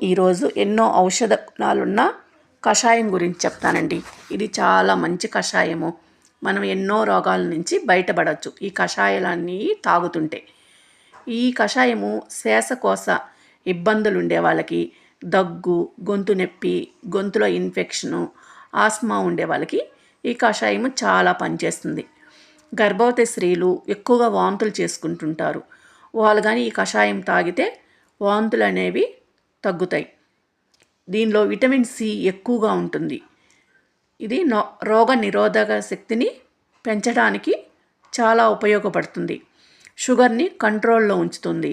ఈరోజు ఎన్నో ఔషధ గుణాలున్న కషాయం గురించి చెప్తానండి. ఇది చాలా మంచి కషాయము. మనం ఎన్నో రోగాల నుంచి బయటపడవచ్చు ఈ కషాయాలన్నీ తాగుతుంటే. ఈ కషాయము శ్వాసకోశ ఇబ్బందులు ఉండే వాళ్ళకి, దగ్గు, గొంతు నొప్పి, గొంతులో ఇన్ఫెక్షను, ఆస్మా ఉండే వాళ్ళకి ఈ కషాయము చాలా పనిచేస్తుంది. గర్భవతి స్త్రీలు ఎక్కువగా వాంతులు చేసుకుంటుంటారు. వాళ్ళు కానీ ఈ కషాయం తాగితే వాంతులు అనేవి తగ్గుతాయి. దీనిలో విటమిన్ సి ఎక్కువగా ఉంటుంది. ఇది రోగ నిరోధక శక్తిని పెంచడానికి చాలా ఉపయోగపడుతుంది. షుగర్ని కంట్రోల్లో ఉంచుతుంది.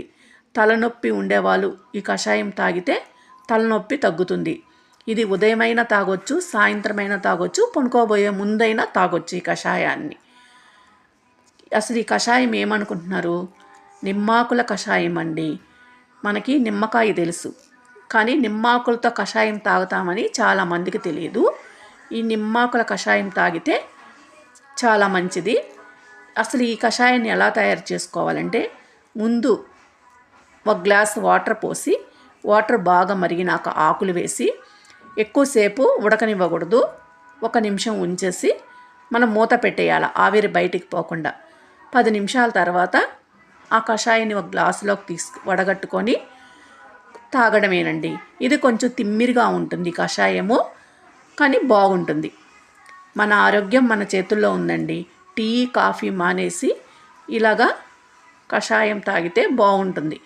తలనొప్పి ఉండేవాళ్ళు ఈ కషాయం తాగితే తలనొప్పి తగ్గుతుంది. ఇది ఉదయమైనా తాగొచ్చు, సాయంత్రమైనా తాగొచ్చు, పనుకోబోయే ముందైనా తాగొచ్చు ఈ కషాయాన్ని. అసలు ఈ కషాయం ఏమనుకుంటున్నారు? నిమ్మాకుల కషాయం అండి. మనకి నిమ్మకాయ తెలుసు, కానీ నిమ్మాకులతో కషాయం తాగుతామని చాలామందికి తెలియదు. ఈ నిమ్మాకుల కషాయం తాగితే చాలా మంచిది. అసలు ఈ కషాయాన్ని ఎలా తయారు చేసుకోవాలంటే, ముందు ఒక గ్లాస్ వాటర్ పోసి, వాటర్ బాగా మరిగినాక ఆకులు వేసి ఎక్కువసేపు ఉడకనివ్వకూడదు. 1 నిమిషం ఉంచేసి మనం మూత పెట్టేయాలి, ఆవిరి బయటికి పోకుండా. 10 నిమిషాల తర్వాత ఆ కషాయాన్ని ఒక గ్లాసులోకి వడగట్టుకొని తాగడమేనండి. ఇది కొంచెం తిమ్మిరిగా ఉంటుంది కషాయము, కానీ బాగుంటుంది. మన ఆరోగ్యం మన చేతుల్లో ఉందండి. టీ, కాఫీ మానేసి ఇలాగా కషాయం తాగితే బాగుంటుంది.